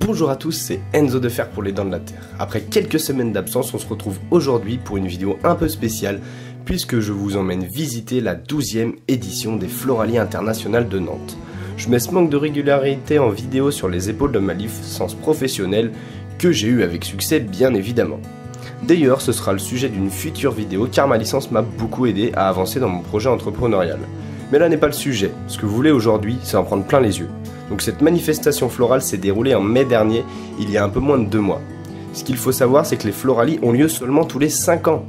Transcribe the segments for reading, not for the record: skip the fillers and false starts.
Bonjour à tous, c'est Enzo de Fer pour les Dents de la Terre. Après quelques semaines d'absence, on se retrouve aujourd'hui pour une vidéo un peu spéciale puisque je vous emmène visiter la 12e édition des Floralies internationales de Nantes. Je mets ce manque de régularité en vidéo sur les épaules de ma licence professionnelle que j'ai eu avec succès bien évidemment. D'ailleurs, ce sera le sujet d'une future vidéo car ma licence m'a beaucoup aidé à avancer dans mon projet entrepreneurial. Mais là n'est pas le sujet, ce que vous voulez aujourd'hui, c'est en prendre plein les yeux. Donc cette manifestation florale s'est déroulée en mai dernier, il y a un peu moins de 2 mois. Ce qu'il faut savoir, c'est que les Floralies ont lieu seulement tous les 5 ans.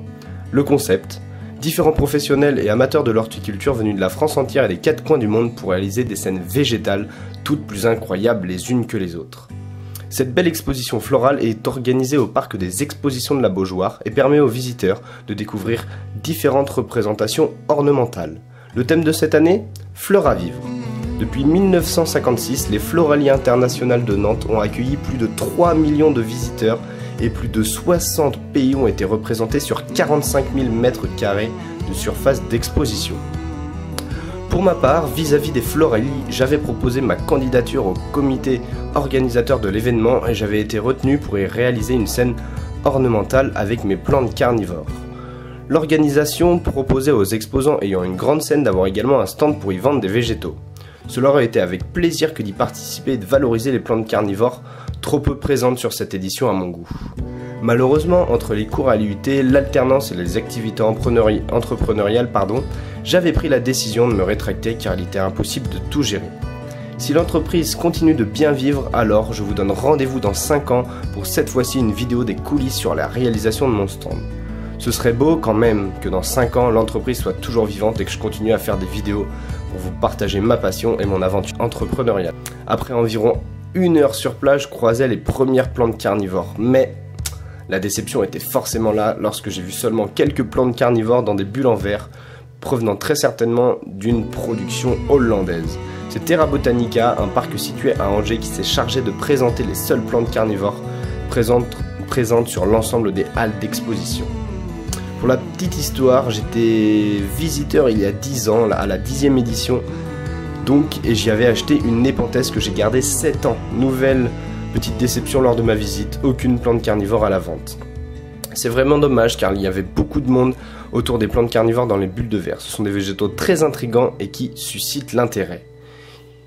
Le concept, différents professionnels et amateurs de l'horticulture venus de la France entière et des 4 coins du monde pour réaliser des scènes végétales, toutes plus incroyables les unes que les autres. Cette belle exposition florale est organisée au parc des expositions de la Beaujoire et permet aux visiteurs de découvrir différentes représentations ornementales. Le thème de cette année, Fleurs à vivre. Depuis 1956, les Floralies internationales de Nantes ont accueilli plus de 3 millions de visiteurs et plus de 60 pays ont été représentés sur 45 000 m² de surface d'exposition. Pour ma part, vis-à-vis des Floralies, j'avais proposé ma candidature au comité organisateur de l'événement et j'avais été retenu pour y réaliser une scène ornementale avec mes plantes carnivores. L'organisation proposait aux exposants ayant une grande scène d'avoir également un stand pour y vendre des végétaux. Cela aurait été avec plaisir que d'y participer et de valoriser les plantes carnivores trop peu présentes sur cette édition à mon goût. Malheureusement, entre les cours à l'IUT, l'alternance et les activités entrepreneuriales, j'avais pris la décision de me rétracter car il était impossible de tout gérer. Si l'entreprise continue de bien vivre, alors je vous donne rendez-vous dans 5 ans pour cette fois-ci une vidéo des coulisses sur la réalisation de mon stand. Ce serait beau quand même que dans 5 ans l'entreprise soit toujours vivante et que je continue à faire des vidéos pour vous partager ma passion et mon aventure entrepreneuriale. Après environ 1 heure sur place, je croisais les premières plantes carnivores, mais la déception était forcément là lorsque j'ai vu seulement quelques plantes carnivores dans des bulles en verre, provenant très certainement d'une production hollandaise. C'est Terra Botanica, un parc situé à Angers qui s'est chargé de présenter les seules plantes carnivores présentes sur l'ensemble des halles d'exposition. Pour la petite histoire, j'étais visiteur il y a 10 ans, à la 10e édition, et j'y avais acheté une népenthèse que j'ai gardée 7 ans. Nouvelle petite déception lors de ma visite, aucune plante carnivore à la vente. C'est vraiment dommage car il y avait beaucoup de monde autour des plantes carnivores dans les bulles de verre. Ce sont des végétaux très intrigants et qui suscitent l'intérêt.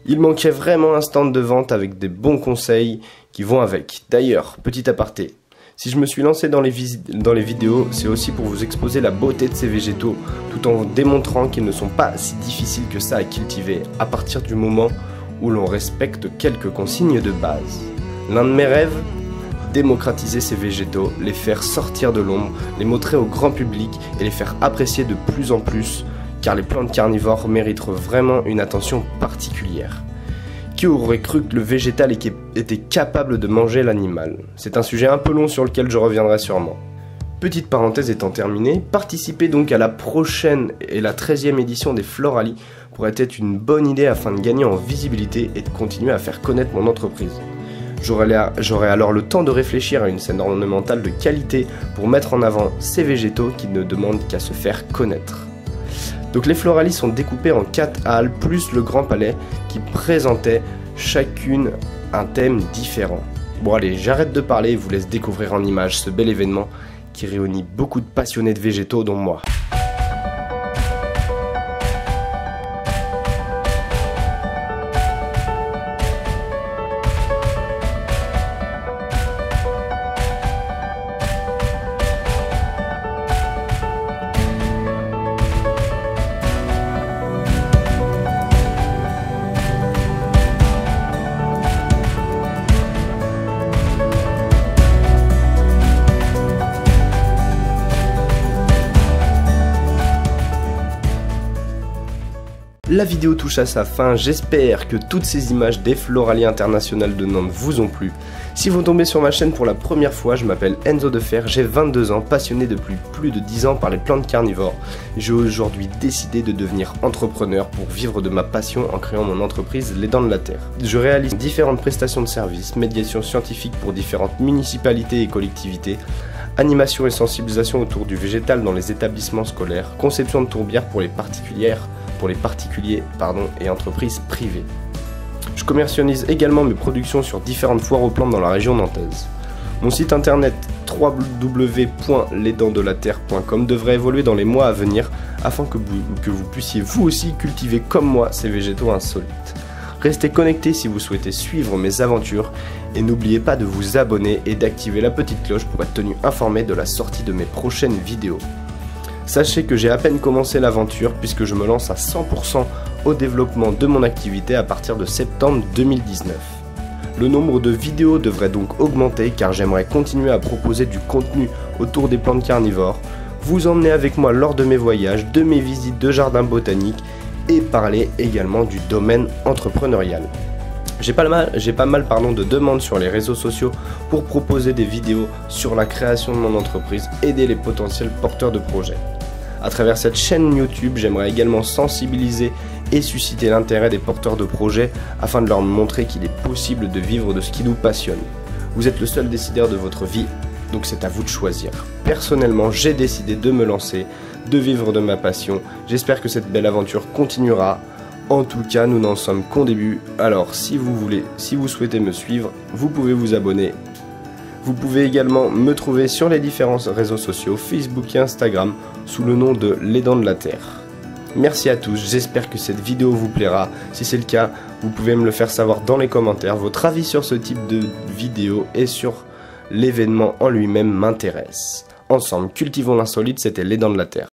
Il manquait vraiment un stand de vente avec des bons conseils qui vont avec. D'ailleurs, petit aparté, si je me suis lancé dans les vidéos, c'est aussi pour vous exposer la beauté de ces végétaux, tout en démontrant qu'ils ne sont pas si difficiles que ça à cultiver, à partir du moment où l'on respecte quelques consignes de base. L'un de mes rêves, démocratiser ces végétaux, les faire sortir de l'ombre, les montrer au grand public et les faire apprécier de plus en plus, car les plantes carnivores méritent vraiment une attention particulière. Qui aurait cru que le végétal était capable de manger l'animal? C'est un sujet un peu long sur lequel je reviendrai sûrement. Petite parenthèse étant terminée, participer donc à la prochaine et la 13e édition des Floralies pourrait être une bonne idée afin de gagner en visibilité et de continuer à faire connaître mon entreprise. J'aurai alors le temps de réfléchir à une scène ornementale de qualité pour mettre en avant ces végétaux qui ne demandent qu'à se faire connaître. Donc les Floralies sont découpées en 4 halles plus le Grand Palais qui présentait chacune un thème différent. Bon allez, j'arrête de parler et vous laisse découvrir en images ce bel événement qui réunit beaucoup de passionnés de végétaux dont moi. La vidéo touche à sa fin, j'espère que toutes ces images des Floralies internationales de Nantes vous ont plu. Si vous tombez sur ma chaîne pour la première fois, je m'appelle Enzo de Fer, j'ai 22 ans, passionné depuis plus de 10 ans par les plantes carnivores. J'ai aujourd'hui décidé de devenir entrepreneur pour vivre de ma passion en créant mon entreprise Les Dents de la Terre. Je réalise différentes prestations de services, médiation scientifique pour différentes municipalités et collectivités, animation et sensibilisation autour du végétal dans les établissements scolaires, conception de tourbières pour les particuliers et entreprises privées. Je commercialise également mes productions sur différentes foires aux plantes dans la région nantaise. Mon site internet www.lesdentsdelaterre.com devrait évoluer dans les mois à venir afin que vous puissiez vous aussi cultiver comme moi ces végétaux insolites. Restez connectés si vous souhaitez suivre mes aventures et n'oubliez pas de vous abonner et d'activer la petite cloche pour être tenu informé de la sortie de mes prochaines vidéos. Sachez que j'ai à peine commencé l'aventure puisque je me lance à 100% au développement de mon activité à partir de septembre 2019. Le nombre de vidéos devrait donc augmenter car j'aimerais continuer à proposer du contenu autour des plantes carnivores, vous emmener avec moi lors de mes voyages, de mes visites de jardins botaniques et parler également du domaine entrepreneurial. J'ai pas mal de demandes sur les réseaux sociaux pour proposer des vidéos sur la création de mon entreprise, aider les potentiels porteurs de projets. À travers cette chaîne YouTube, j'aimerais également sensibiliser et susciter l'intérêt des porteurs de projets afin de leur montrer qu'il est possible de vivre de ce qui nous passionne. Vous êtes le seul décideur de votre vie, donc c'est à vous de choisir. Personnellement, j'ai décidé de me lancer, de vivre de ma passion. J'espère que cette belle aventure continuera. En tout cas, nous n'en sommes qu'au début. Alors, si vous souhaitez me suivre, vous pouvez vous abonner. Vous pouvez également me trouver sur les différents réseaux sociaux, Facebook et Instagram, sous le nom de Les Dents de la Terre. Merci à tous, j'espère que cette vidéo vous plaira. Si c'est le cas, vous pouvez me le faire savoir dans les commentaires. Votre avis sur ce type de vidéo et sur l'événement en lui-même m'intéresse. Ensemble, cultivons l'insolite, c'était Les Dents de la Terre.